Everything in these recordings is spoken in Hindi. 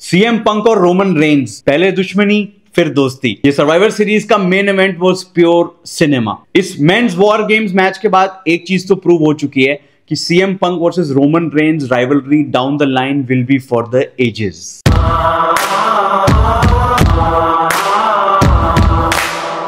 सीएम पंक और रोमन रेंस, पहले दुश्मनी फिर दोस्ती। ये सर्वाइवर सीरीज का main event was pure cinema. इस मेंस वॉर गेम्स मैच के बाद एक चीज तो प्रूव हो चुकी है कि CM Punk versus Roman Reigns rivalry down the line will be for the ages.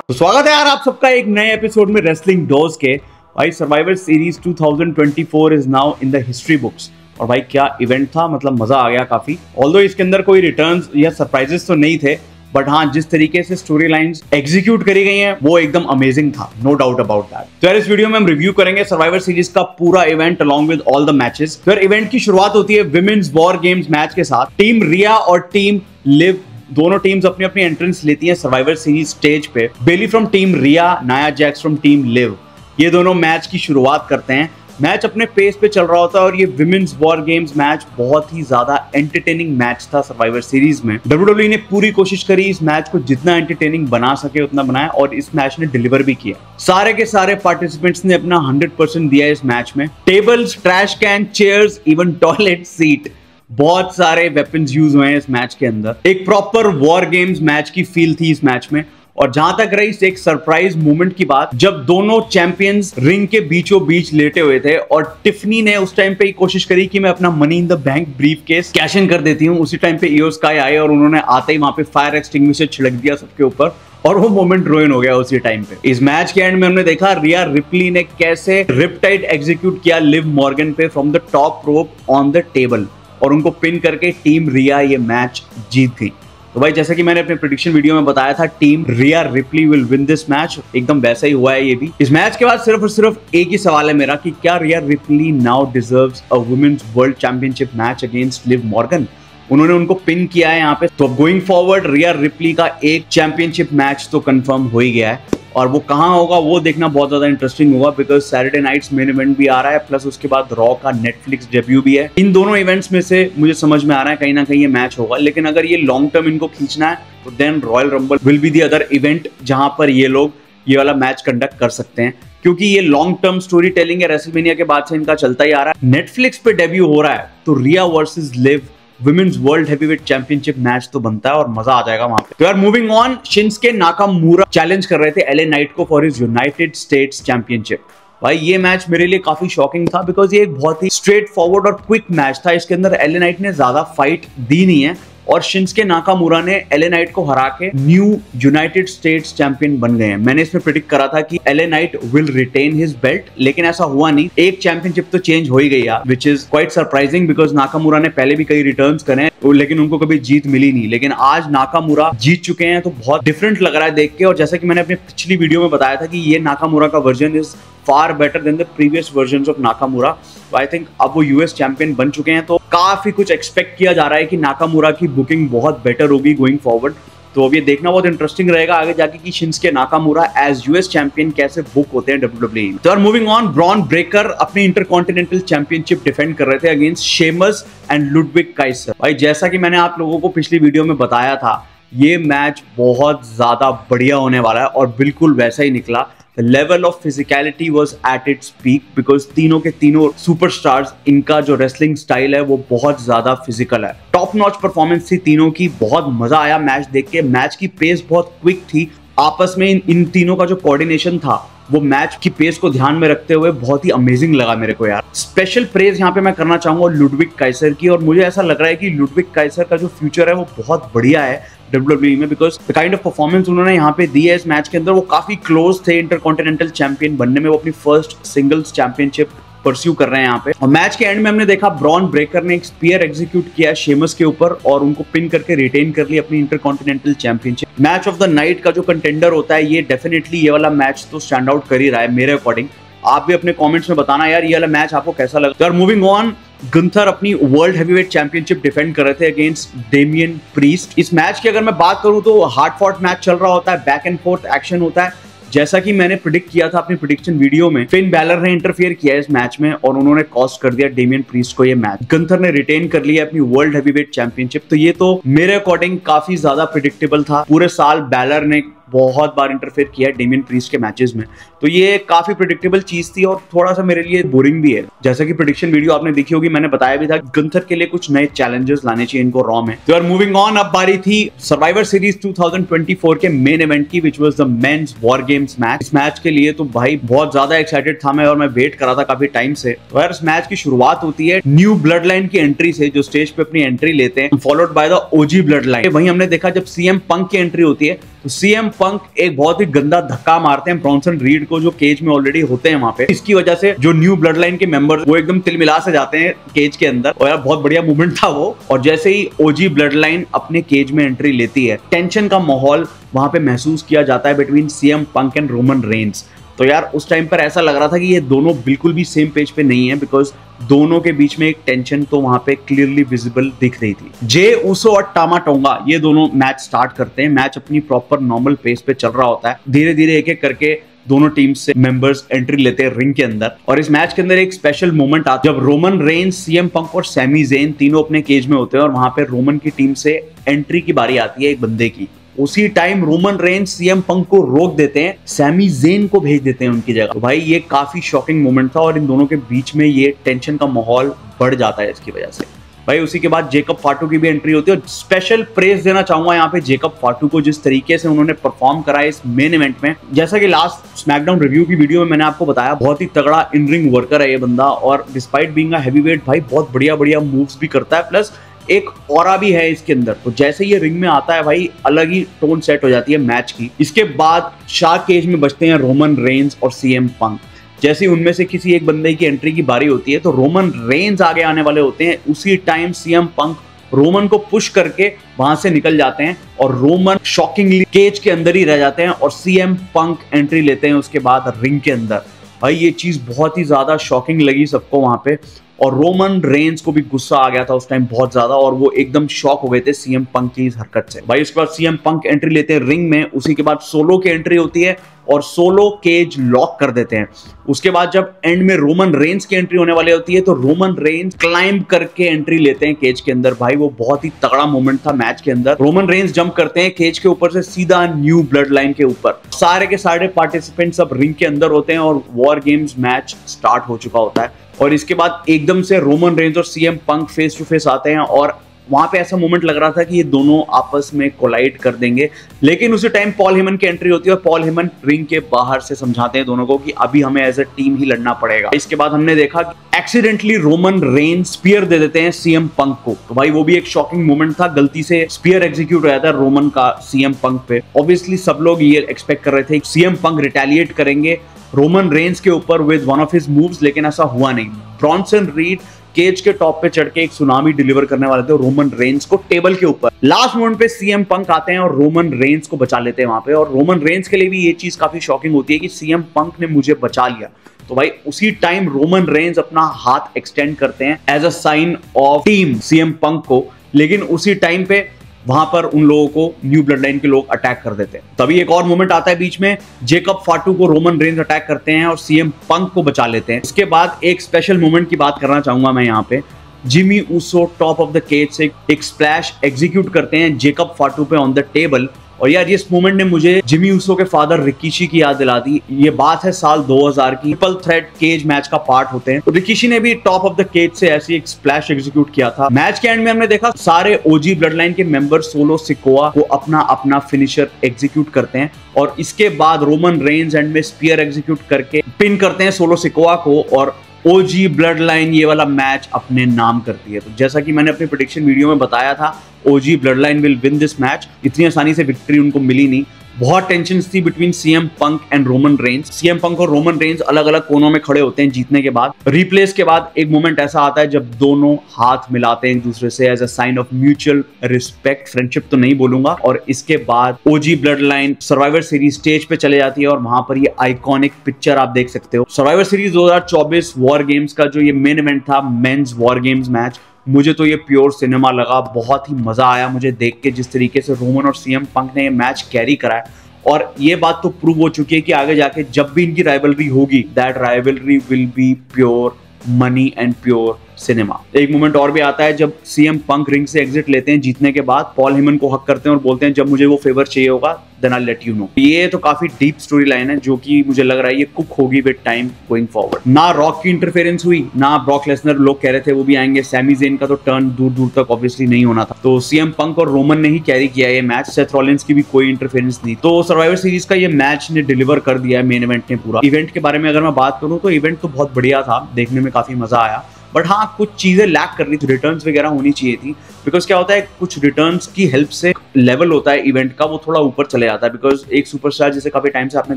तो स्वागत है यार आप सबका एक नए एपिसोड में रेसलिंग डोज के। भाई survivor series 2024 is now in the history books. और भाई क्या इवेंट था, मतलब मजा आ गया काफी। ऑल्दो इसके अंदर कोई रिटर्न्स या सरप्राइजेस तो नहीं थे, बट हाँ जिस तरीके से स्टोरी लाइंस एग्जीक्यूट करी गई हैं वो एकदम अमेजिंग था, नो डाउट अबाउट दैट। तो यार इस वीडियो में हम रिव्यू करेंगे सर्वाइवर सीरीज का पूरा event along with all the matches. तो यार इवेंट की शुरुआत होती है विमेन्स वॉर गेम्स मैच के साथ। टीम रिया और टीम लिव दोनों टीम्स अपनी अपनी एंट्रेंस लेती हैं सर्वाइवर सीरीज स्टेज पे। बेली from team Riya, Nia Jax from team live, ये दोनों मैच की शुरुआत करते हैं। मैच अपने पेस पे चल रहा होता है और ये विमेन्स वॉर गेम्स मैच बहुत ही ज्यादा एंटरटेनिंग मैच था सर्वाइवर सीरीज में। डब्ल्यूडब्ल्यूई ने पूरी कोशिश करी इस मैच को जितना एंटरटेनिंग बना सके उतना बनाया और इस मैच ने डिलीवर भी किया। सारे के सारे पार्टिसिपेंट्स ने अपना 100% दिया इस मैच में। Tables, trash can, chairs, even toilet seat, बहुत सारे वेपन्स यूज हुए हैं इस मैच के अंदर। एक प्रॉपर वॉर गेम्स मैच की फील थी इस मैच में। और जहां तक रही एक सरप्राइज मोमेंट की बात, जब दोनों चैंपियंस रिंग के बीचों बीच लेटे हुए थे और टिफनी ने उस टाइम पे कोशिश करी कि मैं अपना money in the bank brief case cash in कर देती हूँ। उसी टाइम पे ईओ स्काई आए और उन्होंने आते ही वहां पे फायर एक्सटिंग्विशर छिड़क दिया सबके ऊपर और वो मोमेंट रुइन हो गया उसी टाइम पे। इस मैच के एंड में हमने देखा रिया रिप्ली ने कैसे रिपटाइड एग्जीक्यूट किया लिव मॉर्गन पे from the top rope on the table और उनको पिन करके टीम रिया ये मैच जीत गई। तो भाई जैसा कि मैंने अपने प्रेडिक्शन वीडियो में बताया था, team Riya replay will win this match, एकदम वैसा ही हुआ है ये भी। इस मैच के बाद सिर्फ और सिर्फ एक ही सवाल है मेरा कि क्या Rhea Ripley now deserves a women's world championship match against Liv Morgan. उन्होंने उनको पिन किया है यहाँ पे, तो गोइंग फॉरवर्ड रिया रिप्ली का एक चैंपियनशिप मैच तो कंफर्म हो ही गया है और वो कहाँ होगा वो देखना बहुत ज्यादा इंटरेस्टिंग होगा, because Saturday night's main event भी आ रहा है, प्लस उसके बाद रॉ का नेटफ्लिक्स डेब्यू भी है। इन दोनों इवेंट्स में से मुझे समझ में आ रहा है कहीं ना कहीं ये मैच होगा, लेकिन अगर ये लॉन्ग टर्म इनको खींचना है तो then Royal Rumble will be the other event जहां पर ये लोग ये वाला मैच कंडक्ट कर सकते हैं, क्योंकि ये लॉन्ग टर्म स्टोरी टेलिंग है। रेसलमेनिया के बाद से इनका चलता ही आ रहा है। नेटफ्लिक्स पे डेब्यू हो रहा है तो Rhea versus Liv women's world heavyweight championship match तो बनता है और मजा आ जाएगा वहां पे। तो यार मूविंग ऑन, शिंसके नाकामुरा चैलेंज कर रहे थे एलए नाइट को for his United states championship. भाई ये मैच मेरे लिए काफी शॉकिंग था, बिकॉज ये एक बहुत ही स्ट्रेट फॉरवर्ड और क्विक मैच था। इसके अंदर एलए नाइट ने ज्यादा फाइट दी नहीं है और शिंसके नाकामुरा ने एलए नाइट को हरा के न्यू यूनाइटेड स्टेट्स चैंपियन बन गए हैं। मैंने इसमें प्रेडिक्ट करा था कि LA Knight will retain his belt, लेकिन ऐसा हुआ नहीं। एक चैंपियनशिप तो चेंज हो ही गई यार, which is quite surprising, because Nakamura ने पहले भी कई रिटर्न्स करे हैं लेकिन उनको कभी जीत मिली नहीं। लेकिन आज नाकामुरा जीत चुके हैं तो बहुत डिफरेंट लग रहा है देख के। और जैसा कि मैंने अपनी पिछली वीडियो में बताया था कि ये नाकामुरा का version is far better than the previous versions of Nakamura. I think अब वो यूएस चैंपियन बन चुके हैं तो काफी कुछ एक्सपेक्ट किया जा रहा है कि नाकामुरा की बुकिंग बहुत बेटर होगी गोइंग फॉरवर्ड। तो अब ये देखना बहुत इंटरेस्टिंग रहेगा आगे जाके कि शिंसके नाकामुरा एज यूएस चैंपियन कैसे बुक होते हैं डब्ल्यूडब्ल्यूई में। तो यार मूविंग ऑन, ब्रॉन ब्रेकर अपनी इंटरकॉन्टिनेंटल चैंपियनशिप डिफेंड कर रहे थे against Sheamus and Ludwig Kaiser. भाई जैसा कि मैंने आप लोगों को पिछली वीडियो में बताया था, ये मैच बहुत ज्यादा बढ़िया होने वाला है और बिल्कुल वैसा ही निकला। The level of physicality was at its peak because तीनों के तीनों सुपरस्टार्स, इनका जो रेसलिंग स्टाइल है वो बहुत ज्यादा फिजिकल है। टॉप नॉच परफॉर्मेंस थी तीनों की, बहुत मजा आया मैच देख के। मैच की पेस बहुत क्विक थी, आपस में इन तीनों का जो कोऑर्डिनेशन था वो मैच की पेस को ध्यान में रखते हुए बहुत ही अमेजिंग लगा मेरे को यार। स्पेशल प्रेज यहाँ पे मैं करना चाहूंगा लुडविग काइसर की, और मुझे ऐसा लग रहा है कि लुडविग काइसर का जो फ्यूचर है वो बहुत बढ़िया है डब्ल्यूडब्ल्यूई में, because the kind of performance उन्होंने यहाँ पे दी है इस मैच के अंदर। वो काफी क्लोज थे इंटरकॉन्टिनेंटल चैंपियन बनने में, वो अपनी फर्स्ट सिंगल्स चैंपियनशिप परस्यू कर रहे हैं यहाँ पे। और मैच के एंड में हमने देखा ब्रॉन ब्रेकर ने एक स्पीयर एग्जीक्यूट किया शेमस के ऊपर और उनको पिन करके रिटेन कर ली अपनी intercontinental championship. Match of the night का जो कंटेंडर होता है ये डेफिनेटली ये वाला मैच तो स्टैंड आउट कर ही रहा है मेरे अकॉर्डिंग। आप भी अपने कमेंट्स में बताना यार ये वाला मैच आपको कैसा लगा। यार मूविंग ऑन, गुंथर अपनी वर्ल्ड हेवीवेट चैंपियनशिप डिफेंड कर रहे थे अगेंस्ट डेमियन प्रीस्ट। इस मैच की अगर मैं बात करूं तो हार्ड फॉट मैच चल रहा होता है, बैक एंड फोर्थ एक्शन होता है। जैसा कि मैंने प्रिडिक्ट किया था अपनी प्रिडिक्शन वीडियो में, फिन बैलर ने इंटरफियर किया इस मैच में और उन्होंने कॉस्ट कर दिया डेमियन प्रीस्ट को ये मैच। गुंथर ने रिटेन कर लिया अपनी वर्ल्ड हेवीवेट चैंपियनशिप। तो ये तो मेरे अकॉर्डिंग काफी ज्यादा प्रिडिक्टेबल था। पूरे साल बैलर ने बहुत बार इंटरफेयर किया है डेमियन प्रीस्ट के मैचेस में, तो ये काफी प्रेडिक्टेबल चीज थी और थोड़ा सा मेरे लिए बोरिंग भी है। जैसा कि प्रेडिक्शन वीडियो आपने देखी होगी, मैंने बताया भी था गंथर के लिए कुछ नए चैलेंजेस लाने चाहिए इनको रॉ में। तो यार मूविंग ऑन, अब बारी थी सर्वाइवर सीरीज 2024 के मेन इवेंट की, which was the men's war games match. इस मैच के लिए तो भाई बहुत ज्यादा एक्साइटेड था मैं, और मैं वेट कर रहा था काफी टाइम से। तो यार इस मैच की शुरुआत होती है न्यू ब्लड लाइन की एंट्री से, जो स्टेज पे अपनी एंट्री लेते हैं, followed by the OG blood line. वहीं हमने देखा जब सीएम पंक की एंट्री होती है तो सीएम पंक एक बहुत ही गंदा धक्का मारते हैं ब्रॉन्सन रीड को, जो केज में ऑलरेडी होते हैं वहां पे। इसकी वजह से जो न्यू ब्लड लाइन के मेंबर्स वो एकदम तिलमिला से जाते हैं केज के अंदर, और यार बहुत बढ़िया मूवमेंट था वो। और जैसे ही ओजी ब्लड लाइन अपने केज में एंट्री लेती है, टेंशन का माहौल वहां पे महसूस किया जाता है between CM Punk and Roman Reigns. तो यार उस टाइम पर ऐसा लग रहा था कि ये दोनों बिल्कुल भी सेम पेज पे नहीं है, बिकॉज दोनों के बीच में एक टेंशन तो वहां पे क्लियरली विजिबल दिख रही थी। जे उसो और टामा टोंगा ये दोनों मैच स्टार्ट करते हैं। मैच अपनी प्रॉपर नॉर्मल पेस पे चल रहा होता है। धीरे धीरे एक एक करके दोनों टीम से मेंबर्स एंट्री लेते हैं रिंग के अंदर, और इस मैच के अंदर एक स्पेशल मोमेंट आता है जब रोमन रेंस, सीएम पंक और सैमी ज़ेन तीनों अपने केज में होते हैं, और वहां पे रोमन की टीम से एंट्री की बारी आती है एक बंदे की। उसी time Roman Reigns CM Punk को रोक देते हैं, सैमी ज़ेन को भेज देते हैं उनकी जगह। तो भाई ये काफी शॉकिंग मोमेंट था, और इन दोनों के बीच में ये टेंशन का माहौल बढ़ जाता है इसकी वजह से। भाई उसी के बाद जेकब फाटू की भी एंट्री होती है, और स्पेशल प्रेज देना चाहूंगा यहाँ पे जेकब फाटू को, जिस तरीके से उन्होंने परफॉर्म करा इस मेन इवेंट में। जैसा कि लास्ट स्मैकडाउन रिव्यू की वीडियो में मैंने आपको बताया, बहुत ही तगड़ा इन रिंग वर्कर है ये बंदा, और डिस्पाइट बीइंग अ हैवीवेट भाई बहुत बढ़िया बढ़िया मूव्स भी करता है, प्लस एक ऑरा भी है इसके अंदर। तो जैसे ये रिंग में आता है भाई अलग ही टोन सेट हो जाती है मैच की। इसके बाद शार्क केज में बचते हैं रोमन रेंस और सीएम पंक। जैसे उनमें से किसी एक बंदे की एंट्री की बारी होती है तो रोमन रेंस आगे आने वाले होते हैं, उसी टाइम सीएम पंक रोमन को पुश करके वहां से निकल जाते हैं, और रोमन शॉकिंगली केज के अंदर ही रह जाते हैं, और सीएम पंक एंट्री लेते हैं उसके बाद रिंग के अंदर। भाई ये चीज बहुत ही ज्यादा शॉकिंग लगी सबको वहां पे, और रोमन रेंस को भी गुस्सा आ गया था उस टाइम बहुत ज्यादा, और वो एकदम शॉक हो गए थे सीएम पंक की इस हरकत से। भाई उसके बाद सीएम पंक एंट्री लेते हैं रिंग में, उसी के बाद सोलो की एंट्री होती है और सोलो केज लॉक कर देते हैं। उसके बाद जब एंड में रोमन रेंस की एंट्री होने वाली होती है तो रोमन रेंस क्लाइंब करके एंट्री लेते हैं केज के अंदर। भाई वो बहुत ही तगड़ा मोमेंट था मैच के अंदर। रोमन रेंस जंप करते हैं केज के ऊपर से सीधा न्यू ब्लड लाइन के ऊपर। सारे के सारे पार्टिसिपेंट सब रिंग के अंदर होते हैं और वॉर गेम्स मैच स्टार्ट हो चुका होता है। और इसके बाद एकदम से रोमन रेंस और CM Punk face to face आते हैं, और वहां पे ऐसा मोमेंट लग रहा था कि ये दोनों आपस में कोलाइड कर देंगे, लेकिन उसी टाइम पॉल हेमन की एंट्री होती है और पॉल हेमन रिंग के बाहर से समझाते हैं दोनों को कि अभी हमें एज अ टीम ही लड़ना पड़ेगा। इसके बाद हमने देखा कि एक्सीडेंटली रोमन रेंस स्पीयर दे देते हैं सीएम पंक को। तो भाई वो भी एक शॉकिंग मोमेंट था, गलती से स्पीयर एग्जीक्यूट हो जाता है रोमन का सीएम पंक पे। ऑब्वियसली सब लोग ये एक्सपेक्ट कर रहे थे सीएम पंक रिटेलिएट करेंगे रोमन रेंस के ऊपर with one of his moves, लेकिन ऐसा हुआ नहीं। ब्रॉन्सन रीड केज के टॉप पे चढ़ के एक सुनामी डिलीवर करने वाले थे रोमन रेंस को टेबल के ऊपर। लास्ट मोमेंट पे सीएम पंक आते हैं और रोमन रेंस को बचा लेते हैं वहां पे, और रोमन रेंस के लिए भी ये चीज काफी शॉकिंग होती है कि सीएम पंक ने मुझे बचा लिया। तो भाई उसी टाइम रोमन रेंस अपना हाथ एक्सटेंड करते हैं as a sign of team CM Punk को, लेकिन उसी टाइम पे वहां पर उन लोगों को न्यू ब्लड लाइन के लोग अटैक कर देते हैं। तभी एक और मोमेंट आता है बीच में, जेकब फाटू को रोमन रेंस अटैक करते हैं और सीएम पंक को बचा लेते हैं। इसके बाद एक स्पेशल मोमेंट की बात करना चाहूंगा मैं यहाँ पे। Jimmy Uso top of the cage से एक स्प्लैश एग्जीक्यूट करते हैं जेकब फाटू पे ऑन द टेबल, और यार इस मोमेंट ने मुझे जिमी ऊसो के फादर रिकीशी की याद दिला दी। ये बात है साल 2000 की, ट्रिपल थ्रेट केज मैच का पार्ट होते हैं, तो रिकीशी ने भी टॉप ऑफ द केज से ऐसी एक स्प्लैश एग्जीक्यूट किया था। मैच के एंड में हमने देखा सारे ओजी ब्लड लाइन के मेंबर सोलो सिकोआ को अपना अपना फिनिशर एग्जीक्यूट करते हैं, और इसके बाद रोमन रेंस एंड में स्पीयर एग्जीक्यूट करके पिन करते हैं सोलो सिकोआ को, और ओजी ब्लड लाइन ये वाला मैच अपने नाम करती है। तो जैसा कि मैंने अपनी प्रेडिक्शन वीडियो में बताया था, OG bloodline will win this match. इतनी आसानी से विक्ट्री उनको मिली नहीं, बहुत टेंशन थी between CM Punk and Roman Reigns. CM Punk और रोमन रेंस अलग अलग कोनों में खड़े होते हैं जीतने के बाद। रिप्लेस के बाद एक मोमेंट ऐसा आता है जब दोनों हाथ मिलाते हैं एक दूसरे से as a sign of mutual respect, friendship तो नहीं बोलूंगा, और इसके बाद OG bloodline survivor series stage पे चले जाती है, और वहां पर ये आइकॉनिक पिक्चर आप देख सकते हो। सर्वाइवर सीरीज 2024 वॉर गेम्स का जो ये मेन इवेंट था, मेंस वॉर गेम्स मैच, मुझे तो ये प्योर सिनेमा लगा। बहुत ही मजा आया मुझे देख के जिस तरीके से रोमन और सीएम पंक ने ये मैच कैरी करा है, और ये बात तो प्रूव हो चुकी है कि आगे जाके जब भी इनकी राइवलरी होगी, that rivalry will be pure money and pure cinema. एक मोमेंट और भी आता है जब सीएम पंक रिंग से एग्जिट लेते हैं जीतने के बाद, पॉल हेमन को हक करते हैं और बोलते हैं जब मुझे वो फेवर चाहिए होगा then I let you know. ये तो काफी डीप स्टोरी लाइन है जो कि मुझे लग रहा है ये कुक होगी विद टाइम गोइंग फॉरवर्ड। ना रॉक की इंटरफेरेंस हुई, ना ब्रॉक लेसनर, लोग कह रहे थे वो भी आएंगे, सैमी ज़ेन का तो टर्न दूर दूर तक ऑब्वियसली नहीं होना था, तो सीएम पंक और रोमन ने ही कैरी किया ये मैच, सेथ रॉलिंस की भी कोई इंटरफेरेंस नहीं। तो सर्वाइवर सीरीज का ये मैच ने डिलीवर कर दिया है मेन इवेंट ने पूरा। इवेंट के बारे में अगर मैं बात करूं तो इवेंट तो बहुत बढ़िया था, देखने में काफी मजा आया, बट हाँ कुछ चीजें लैक कर रही थी, रिटर्न्स वगैरह होनी चाहिए थी, बिकॉज क्या होता है कुछ रिटर्न्स की हेल्प से लेवल होता है इवेंट का वो थोड़ा ऊपर चले जाता है, बिकॉज एक सुपरस्टार जैसे काफी टाइम से आपने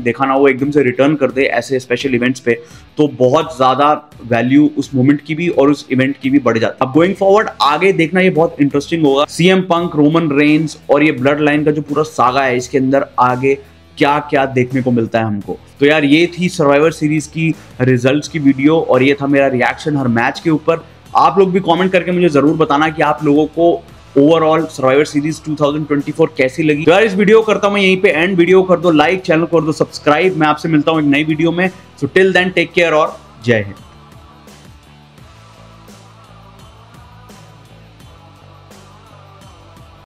देखा ना वो एकदम से रिटर्न कर दे ऐसे स्पेशल इवेंट्स पे, तो बहुत ज्यादा वैल्यू उस मोमेंट की भी और उस इवेंट की भी बढ़ जाती है। अब गोइंग फॉरवर्ड आगे देखना ये बहुत इंटरेस्टिंग होगा, सीएम पंक, रोमन रेंज और ये ब्लड लाइन का जो पूरा सागा है इसके अंदर आगे क्या क्या देखने को मिलता है हमको। तो यार ये थी सर्वाइवर सीरीज की रिजल्ट्स की वीडियो और ये था मेरा रिएक्शन हर मैच के ऊपर। आप लोग भी कमेंट करके मुझे जरूर बताना कि आप लोगों को ओवरऑल सर्वाइवर सीरीज 2024 कैसी लगी। तो यार इस वीडियो करता हूं मैं यहीं पे एंड, वीडियो कर दो लाइक, चैनल कर दो सब्सक्राइब। मैं आपसे मिलता हूं एक नई वीडियो में, so till then take care और जय हिंद।